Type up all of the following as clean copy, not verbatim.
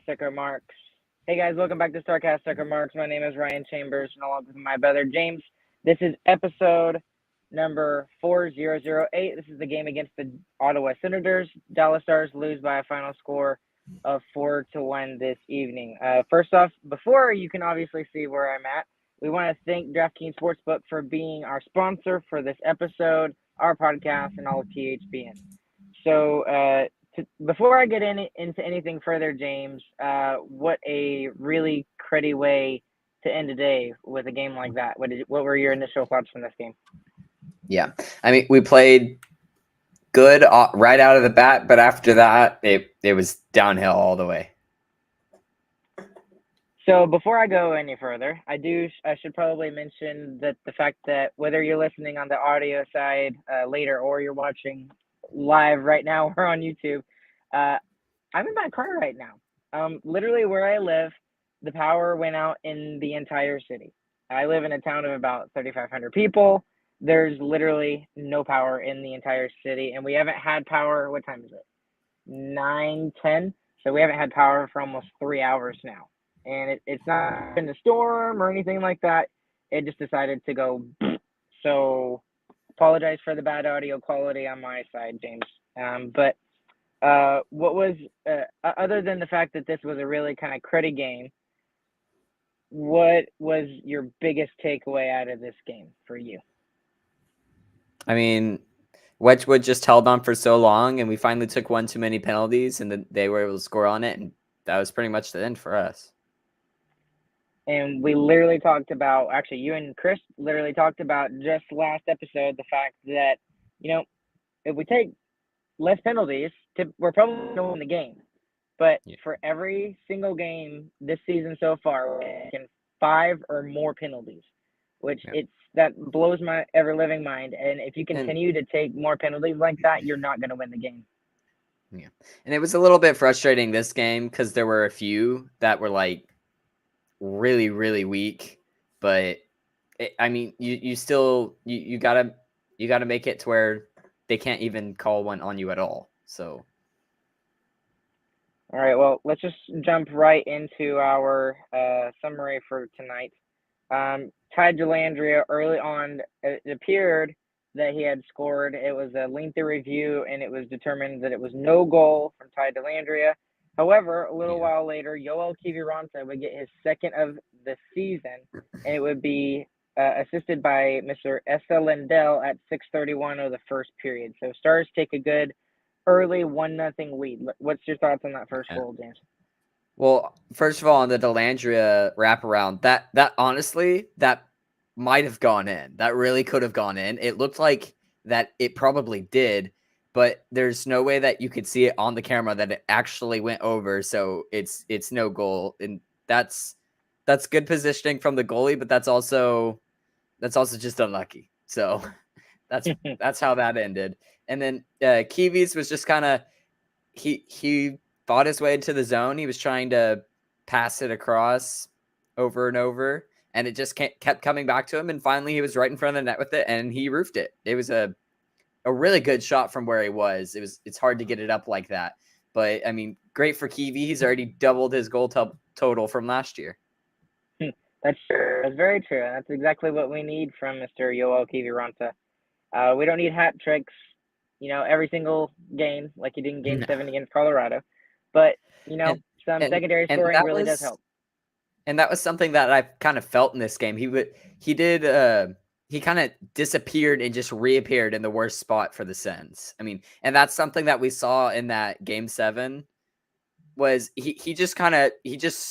Sarcastic Remarks. Hey guys, welcome back to Sarcastic Remarks. My name is Ryan Chambers, and along with my brother James, this is episode number 4008. This is the game against the Ottawa Senators. Dallas Stars lose by a final score of 4-1 this evening. First off, before you can obviously see where I'm at, we want to thank DraftKings Sportsbook for being our sponsor for this episode, our podcast, and all of THPN. So, before I get into anything further, James, what a really cruddy way to end a day with a game like that. What were your initial thoughts from this game? Yeah, I mean, we played good right out of the bat, but after that, it was downhill all the way. So before I go any further, I should probably mention that the fact that whether you're listening on the audio side later or you're watching live right now or on YouTube, I'm in my car right now. Literally where I live, the power went out in the entire city. I live in a town of about 3,500 people. There's literally no power in the entire city, and we haven't had power. What time is it? 9:10. So we haven't had power for almost 3 hours now. And it's not been a storm or anything like that. It just decided to go. So apologize for the bad audio quality on my side, James. But what was, other than the fact that this was a really kind of cruddy game, what was your biggest takeaway out of this game for you? I mean, Wedgwood just held on for so long, and we finally took one too many penalties, and then they were able to score on it, and that was pretty much the end for us. And we literally talked about, actually, you and Chris literally talked about just last episode, the fact that, if we take less penalties, we're probably going to win the game. But for every single game this season so far, we're taking 5 or more penalties, which that blows my ever-living mind. And if you continue to take more penalties like that, you're not going to win the game. Yeah. And it was a little bit frustrating this game because there were a few that were like really, really weak. But you still gotta make it to where they can't even call one on you at all. So. All right, well, let's just jump right into our summary for tonight. Ty Dellandrea, early on, it appeared that he had scored. It was a lengthy review, and it was determined that it was no goal from Ty Dellandrea. However, a little while later, Yoel Kiviranta would get his second of the season, and it would be assisted by Mr. Essa Lindell at 6:31 of the first period. So Stars take a good early 1-0 lead. What's your thoughts on that first goal, James? Well, first of all, on the Dellandrea wraparound, that honestly, that might have gone in. That really could have gone in. It looked like that it probably did, but there's no way that you could see it on the camera that it actually went over. So it's no goal, and that's good positioning from the goalie, but that's also just unlucky. So that's how that ended. And then Kiwi's was just kind of he fought his way into the zone. He was trying to pass it across over and over, and it just kept coming back to him. And finally, he was right in front of the net with it, and he roofed it. It was a really good shot from where he was. It's hard to get it up like that, but I mean, great for Kiwi. He's already doubled his goal total from last year. That's true. That's very true. And that's exactly what we need from Mr. Yoel Kiviranta. We don't need hat tricks, every single game, like he did in Game 7 against Colorado. But, some secondary scoring really does help. And that was something that I kind of felt in this game. He kind of disappeared and just reappeared in the worst spot for the Sens. I mean, and that's something that we saw in that Game 7 was he just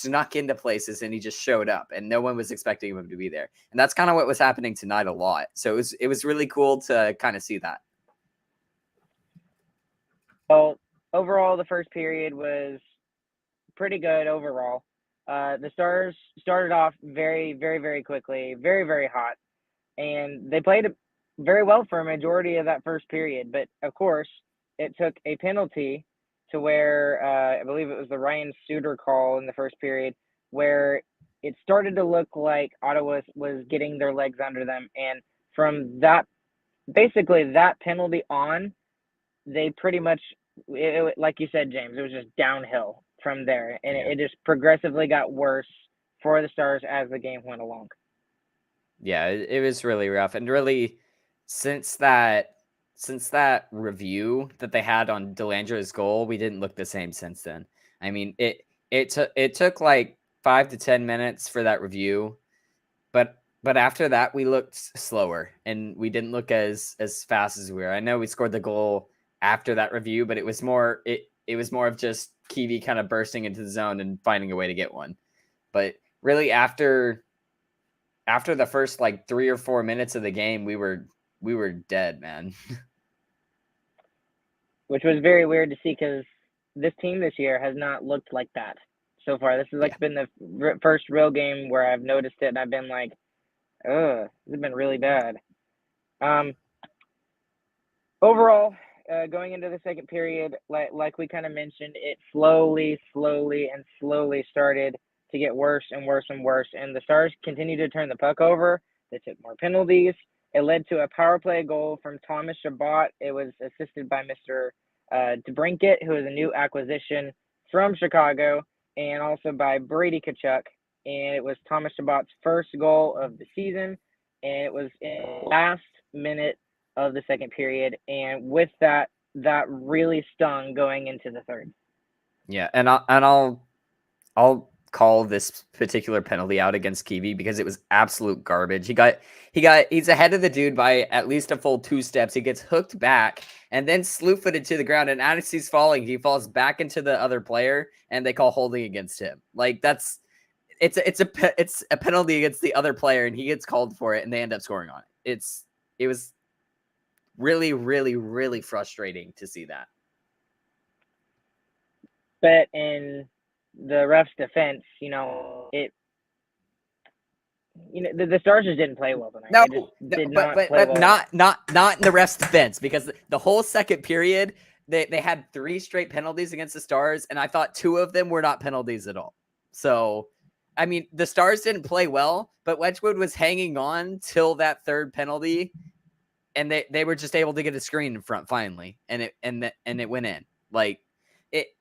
snuck into places and he just showed up and no one was expecting him to be there. And that's kind of what was happening tonight a lot. So it was really cool to kind of see that. Well, overall, the first period was pretty good overall. The Stars started off very, very, very quickly, very, very hot, and they played very well for a majority of that first period. But, of course, it took a penalty to where I believe it was the Ryan Suter call in the first period where it started to look like Ottawa was getting their legs under them. And from that penalty on, they pretty much, like you said, James, it was just downhill from there, and Yeah. it just progressively got worse for the Stars as the game went along. Yeah, it was really rough, and really since that review that they had on Delandre's goal, we didn't look the same since then. I mean, it took like 5 to 10 minutes for that review, but after that we looked slower and we didn't look as fast as we were. I know we scored the goal after that review, but it was more of just Kiwi kind of bursting into the zone and finding a way to get one. But really after the first like 3 or 4 minutes of the game, we were dead, man. Which was very weird to see because this team this year has not looked like that so far. This has been the first real game where I've noticed it, and I've been like, "Ugh, this has been really bad." Overall, going into the second period, like we kind of mentioned, it slowly started to get worse and worse and worse, and the Stars continued to turn the puck over. They took more penalties. It led to a power play goal from Thomas Chabot. It was assisted by Mr. DeBrincat, who is a new acquisition from Chicago, and also by Brady Tkachuk. And it was Thomas Chabot's first goal of the season, and it was in the last minute of the second period. And with that really stung going into the third. Yeah, and I'll call this particular penalty out against Kiwi because it was absolute garbage. He's ahead of the dude by at least a full 2 steps. He gets hooked back and then slew-footed to the ground, and as he's falling, he falls back into the other player, and they call holding against him. Like it's a penalty against the other player, and he gets called for it, and they end up scoring on it. It was really, really, really frustrating to see that. But in the ref's defense, the Stars just didn't play well tonight. No, but not in the ref's defense, because the whole second period they had 3 straight penalties against the Stars, and I thought 2 of them were not penalties at all. So, I mean, the Stars didn't play well, but Wedgwood was hanging on till that third penalty, and they were just able to get a screen in front finally, and it went in. Like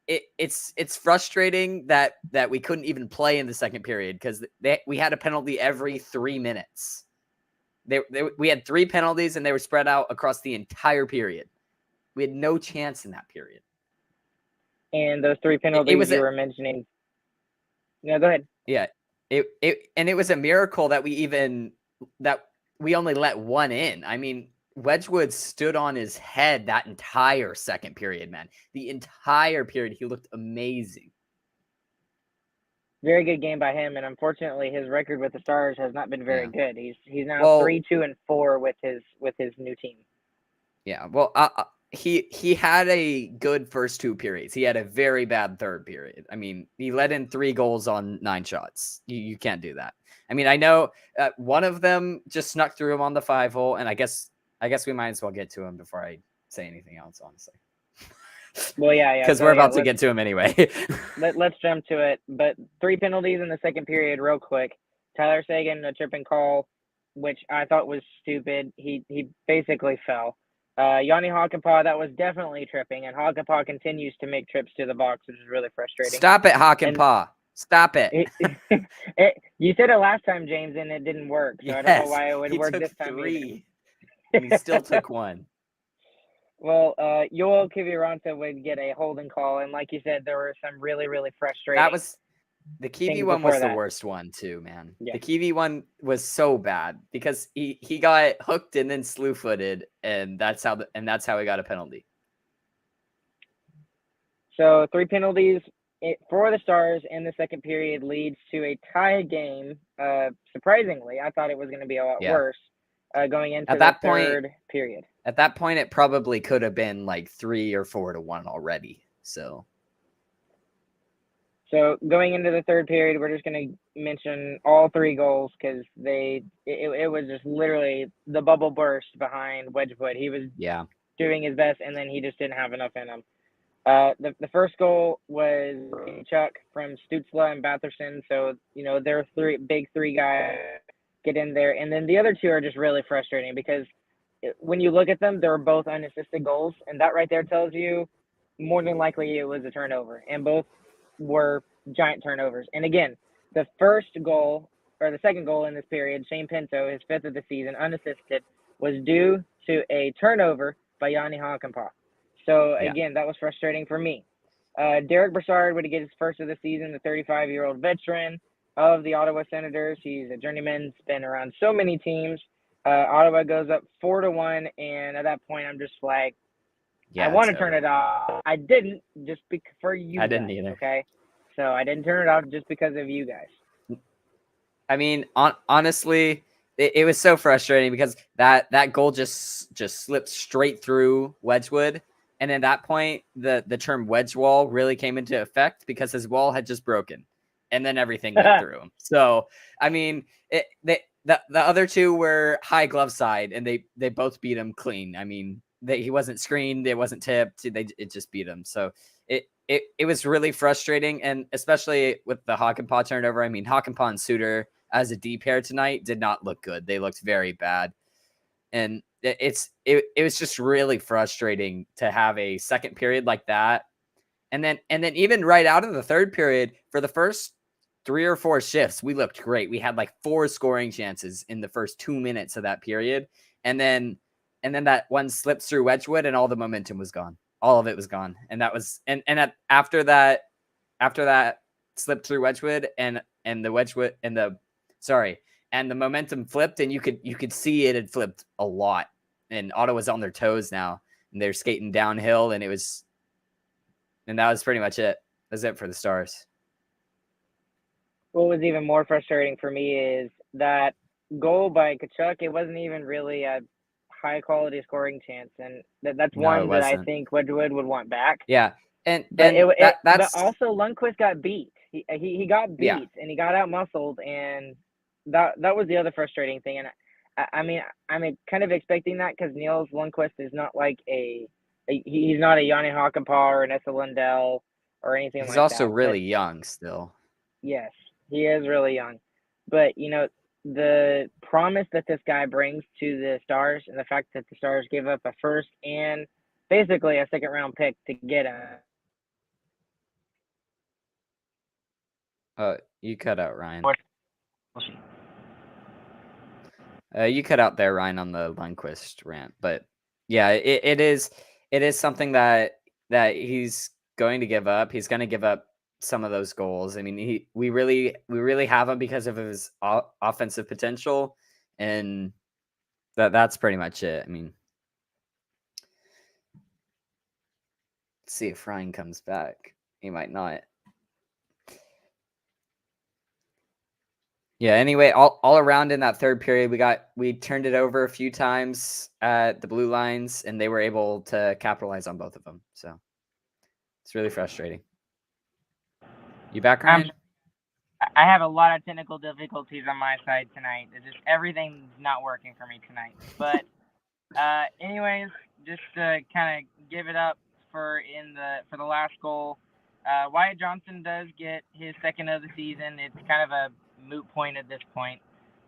it's frustrating that we couldn't even play in the second period because we had a penalty every 3 minutes. We had 3 penalties and they were spread out across the entire period. We had no chance in that period. And those 3 penalties you were mentioning. No, go ahead. Yeah, it was a miracle that we only let 1 in. I mean, Wedgwood stood on his head that entire second period, man. The entire period, he looked amazing. Very good game by him, and unfortunately, his record with the Stars has not been very good. He's now 3-2-4 with his new team. Yeah, well, he had a good first 2 periods. He had a very bad third period. I mean, he let in 3 goals on 9 shots. You can't do that. I mean, I know one of them just snuck through him on the 5-hole, and I guess we might as well get to him before I say anything else, honestly. Well, yeah. Because we're about to get to him anyway. Let's jump to it. But 3 penalties in the second period real quick. Tyler Seguin, a tripping call, which I thought was stupid. He basically fell. Yanni Hakanpää, that was definitely tripping, and Hakanpää continues to make trips to the box, which is really frustrating. Stop it, Hakanpää. Stop it. You said it last time, James, and it didn't work. So yes, I don't know why it would work this time. 3. And he still took 1. Well, Yoel Kiviranta would get a holding call, and like you said, there were some really, really frustrating. That was the Kiwi one was the worst one too, man. Yeah. The Kiwi one was so bad because he got hooked and then slew-footed, and that's how he got a penalty. So 3 penalties for the Stars in the second period leads to a tie game. Surprisingly, I thought it was going to be a lot worse. Going into the third period. At that point, it probably could have been like 3 or 4-1 already. So going into the third period, we're just going to mention all 3 goals because it was just literally the bubble burst behind Wedgwood. He was doing his best, and then he just didn't have enough in him. The first goal was Chuck from Stutzla and Batherson. So, they're 3 guys get in there. And then the other 2 are just really frustrating because when you look at them, they're both unassisted goals. And that right there tells you more than likely it was a turnover. And both were giant turnovers. And again, the first goal or the second goal in this period, Shane Pinto, his 5th of the season, unassisted, was due to a turnover by Yanni Honkenpah. So again, that was frustrating for me. Derek Brassard would get his first of the season, the 35-year-old veteran of the Ottawa Senators. He's a journeyman, been around so many teams. Ottawa goes up 4-1, and at that point, I'm just like, I want to turn it off. I didn't, just for you guys. I didn't either. Okay, so I didn't turn it off just because of you guys. I mean, honestly, it was so frustrating because that goal just slipped straight through Wedgwood. And at that point, the term wedge wall really came into effect because his wall had just broken, and then everything went through him. So, I mean, the other two were high glove side, and they both beat him clean. I mean, he wasn't screened, it wasn't tipped, it just beat him. So it was really frustrating, and especially with the Honkenpah turnover. I mean, Honkenpah and Suter as a D pair tonight did not look good. They looked very bad, and it was just really frustrating to have a second period like that. And then even right out of the third period, for the first 3 or 4 shifts, we looked great. We had like 4 scoring chances in the first 2 minutes of that period. And then that one slips through Wedgwood, and all the momentum was gone. All of it was gone. And that was after that slipped through Wedgwood and the Wedgwood and the momentum flipped, and you could see it had flipped a lot. And Ottawa's on their toes now, and they're skating downhill, and that was pretty much it. That's it for the Stars. What was even more frustrating for me is that goal by Tkachuk, it wasn't even really a high quality scoring chance, and that's one that I think Wedgwood would want back. Yeah, but also Lundqvist got beat. He got beat, and he got out muscled, and that was the other frustrating thing. And I mean, I'm kind of expecting that because Niels Lundqvist is not like he's not a Yanni Honkenpah or an Esa Lundell or anything like that. He's also really young still. Yes, he is really young. But, the promise that this guy brings to the Stars, and the fact that the Stars gave up a first and basically a second-round pick to get him. You cut out, Ryan. You cut out there, Ryan, on the Lundqvist rant. But yeah, it is something that he's going to give up. He's going to give up some of those goals. I mean, we really have him because of his offensive potential, and that's pretty much it. I mean, let's see if Ryan comes back. He might not. Yeah, anyway, all around in that third period, we turned it over a few times at the blue lines, and they were able to capitalize on both of them. So it's really frustrating. You back, Ryan? I have a lot of technical difficulties on my side tonight. It's just everything's not working for me tonight. But anyways, just to kind of give it up for the last goal. Wyatt Johnston does get his second of the season. It's kind of a moot point at this point,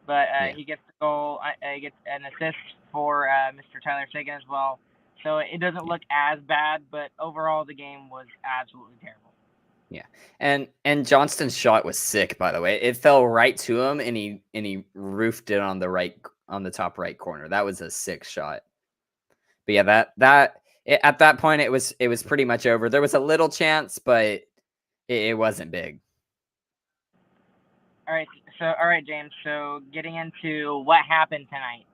but he gets the goal. He gets an assist for Mr. Tyler Seguin as well. So it doesn't look as bad, but overall the game was absolutely terrible. Yeah, and Johnston's shot was sick, by the way. It fell right to him, and he roofed it on the top right corner. That was a sick shot. But yeah, at that point it was pretty much over. There was a little chance, but it wasn't big. All right, James. So getting into what happened tonight.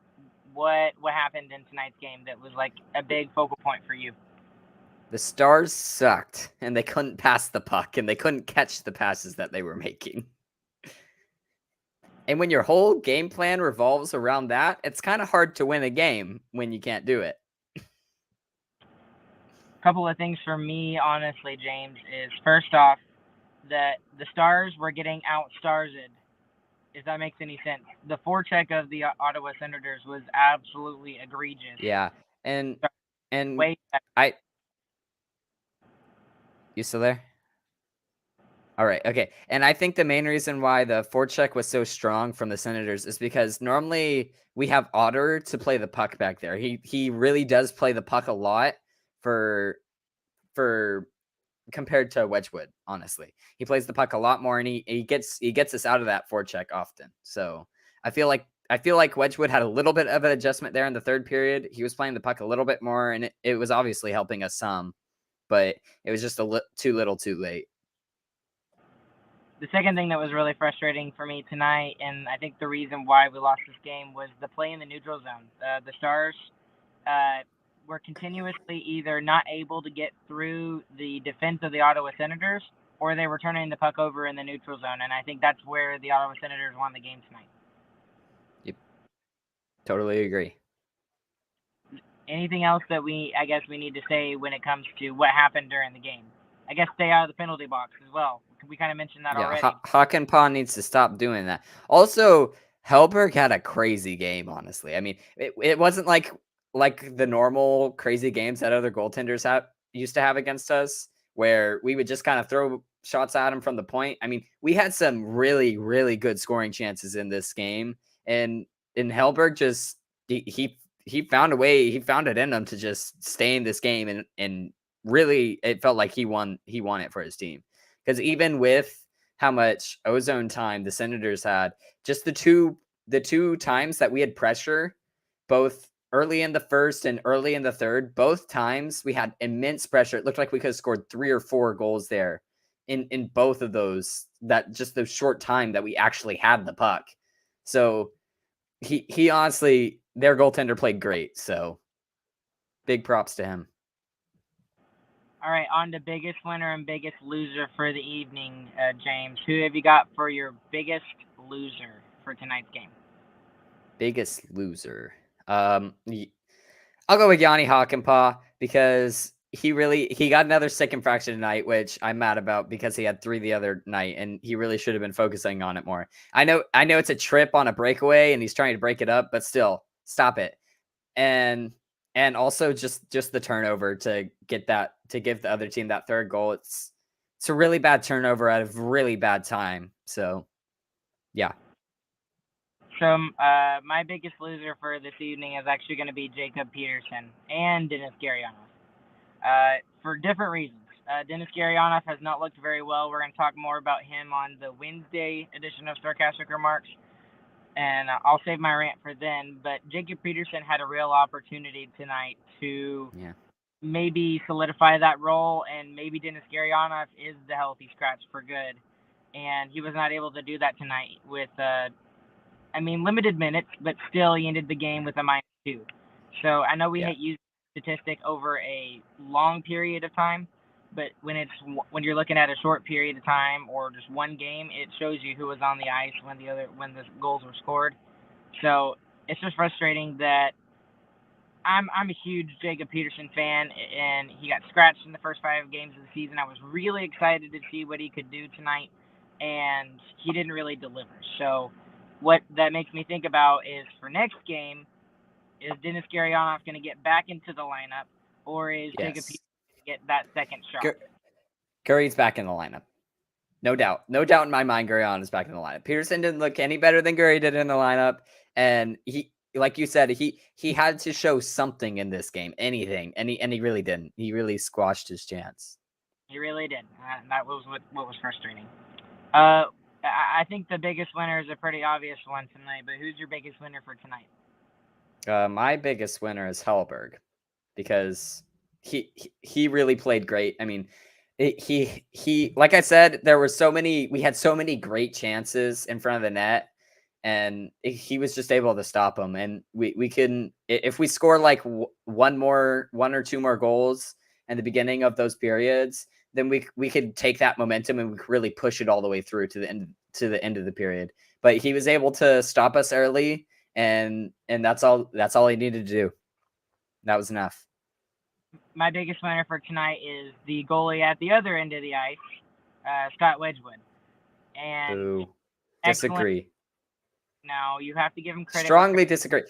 What happened in tonight's game that was like a big focal point for you? The Stars sucked, and they couldn't pass the puck, and they couldn't catch the passes that they were making. And when your whole game plan revolves around that, it's kind of hard to win a game when you can't do it. Couple of things for me, honestly, James, is first off, that the Stars were getting out-starsed, if that makes any sense. The forecheck of the Ottawa Senators was absolutely egregious. Yeah, and you still there? All right, okay. And I think the main reason why the forecheck was so strong from the Senators is because normally we have Otter to play the puck back there. He really does play the puck a lot for compared to Wedgwood. Honestly, he plays the puck a lot more, and he gets us out of that forecheck often. So I feel like Wedgwood had a little bit of an adjustment there in the third period. He was playing the puck a little bit more, and it was obviously helping us some, but it was just too little, too late. The second thing that was really frustrating for me tonight, and I think the reason why we lost this game, was the play in the neutral zone. The Stars were continuously either not able to get through the defense of the Ottawa Senators, or they were turning the puck over in the neutral zone, and I think that's where the Ottawa Senators won the game tonight. Yep, totally agree. Anything else that I guess we need to say when it comes to what happened during the game? I guess stay out of the penalty box as well. We kind of mentioned that already. Hakanpää needs to stop doing that. Also, Hellberg had a crazy game, honestly. I mean, it wasn't like the normal crazy games that other goaltenders used to have against us, where we would just kind of throw shots at him from the point. I mean, we had some really, really good scoring chances in this game, and Hellberg just he found a way. He found it in him to just stay in this game, and really, it felt like he won it for his team. Because even with how much ozone time the Senators had, just the two times that we had pressure, both early in the first and early in the third, both times we had immense pressure. It looked like we could have scored 3 or 4 goals there in both of those, that just the short time that we actually had the puck. So he honestly, their goaltender played great. So big props to him. All right, on to biggest winner and biggest loser for the evening, James. Who have you got for your biggest loser for tonight's game? Biggest loser. I'll go with Yanni Hakanpää, because he got another sick infraction tonight, which I'm mad about because he had 3 the other night, and he really should have been focusing on it more. I know it's a trip on a breakaway and he's trying to break it up, but still, stop it. And also just the turnover to give the other team that third goal. It's a really bad turnover at a really bad time. So, yeah. So my biggest loser for this evening is actually going to be Jacob Peterson and Denis Gurianov, for different reasons. Denis Gurianov has not looked very well. We're going to talk more about him on the Wednesday edition of Sarcastic Remarks, and I'll save my rant for then. But Jacob Peterson had a real opportunity tonight to maybe solidify that role, and maybe Denis Gurianov is the healthy scratch for good, and he was not able to do that tonight with limited minutes, but still he ended the game with a -2. So I know we hate using statistic over a long period of time, but when you're looking at a short period of time or just one game, it shows you who was on the ice when the goals were scored. So it's just frustrating that I'm a huge Jacob Peterson fan, and he got scratched in the first 5 games of the season. I was really excited to see what he could do tonight, and he didn't really deliver. So what that makes me think about is, for next game, is Denis Gurianov going to get back into the lineup, or is Jacob Peterson going to get that second shot? Curry's back in the lineup. No doubt. No doubt in my mind, Gurianov is back in the lineup. Peterson didn't look any better than Gurry did in the lineup. And he, like you said, he had to show something in this game, anything. And he really didn't. He really squashed his chance. He really did. That was what was frustrating. I think the biggest winner is a pretty obvious one tonight, but who's your biggest winner for tonight? My biggest winner is Hellberg, because he really played great. I mean, he like I said, we had so many great chances in front of the net, and he was just able to stop them. And we can, if we score like one or two more goals in the beginning of those periods, then we could take that momentum and we could really push it all the way through to the end of the period. But he was able to stop us early, and that's all he needed to do. That was enough. My biggest winner for tonight is the goalie at the other end of the ice, Scott Wedgwood. And disagree. Now you have to give him credit. Strongly disagree.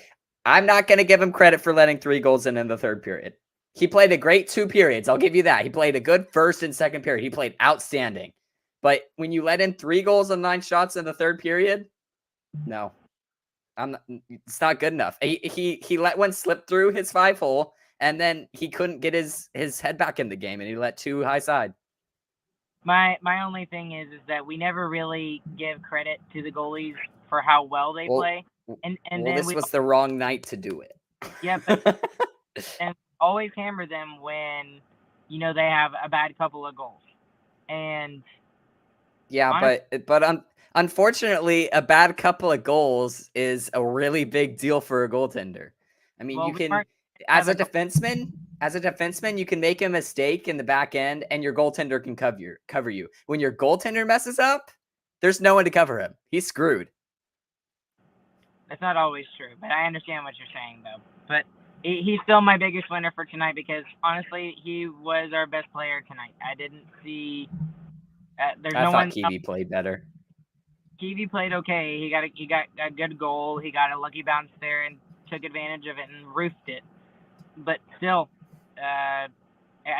I'm not going to give him credit for letting 3 goals in the third period. He played a great 2 periods. I'll give you that. He played a good first and second period. He played outstanding. But when you let in 3 goals and 9 shots in the third period, no, it's not good enough. He let one slip through his 5-hole, and then he couldn't get his head back in the game, and he let 2 high side. My only thing is that we never really give credit to the goalies for how well they Well, play, and well, then this we was the wrong night to do it. yeah, but and always hammer them when they have a bad couple of goals, and Yeah, honestly, but unfortunately, a bad couple of goals is a really big deal for a goaltender. I mean, well, you we can, weren't have as a a couple. defenseman, you can make a mistake in the back end, and your goaltender can cover you. When your goaltender messes up, there's no one to cover him. He's screwed. That's not always true, but I understand what you're saying though. But he's still my biggest winner for tonight because honestly, he was our best player tonight. I didn't see. There's I no thought one. Kiwi played better. Kiwi played okay. He got a good goal. He got a lucky bounce there and took advantage of it and roofed it. But still, I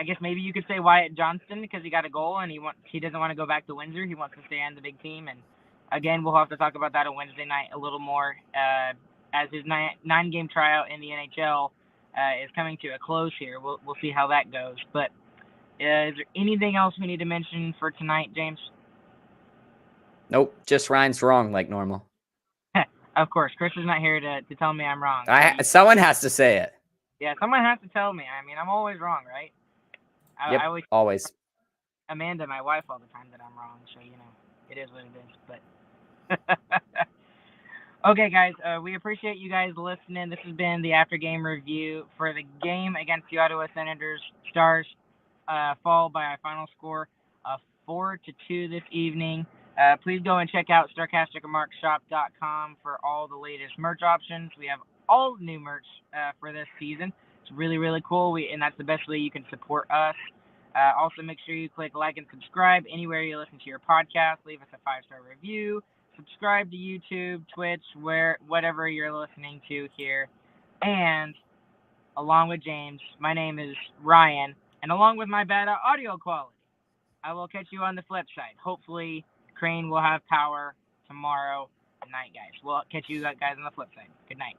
guess maybe you could say Wyatt Johnston because he got a goal and he doesn't want to go back to Windsor. He wants to stay on the big team. And again, we'll have to talk about that on Wednesday night a little more as his nine-game tryout in the NHL is coming to a close here. We'll see how that goes. But is there anything else we need to mention for tonight, James? Nope, just Ryan's wrong like normal. Of course, Chris is not here to tell me I'm wrong. So Someone has to say it. yeah, someone has to tell me. I mean, I'm always wrong, right? Yep, I always always. Amanda, my wife, all the time that I'm wrong. So it is what it is. But okay, guys, we appreciate you guys listening. This has been the after game review for the game against the Ottawa Senators. Stars fall by a final score of 4-2 this evening. Please go and check out sarcasticremarkshop.com for all the latest merch options. We have all new merch for this season. It's really, really cool. And that's the best way you can support us. Also, make sure you click like and subscribe anywhere you listen to your podcast. Leave us a 5-star review. Subscribe to YouTube, Twitch, whatever you're listening to here. And along with James, my name is Ryan. And along with my bad audio quality, I will catch you on the flip side. Hopefully, Crane will have power tomorrow night, guys. We'll catch you guys on the flip side. Good night.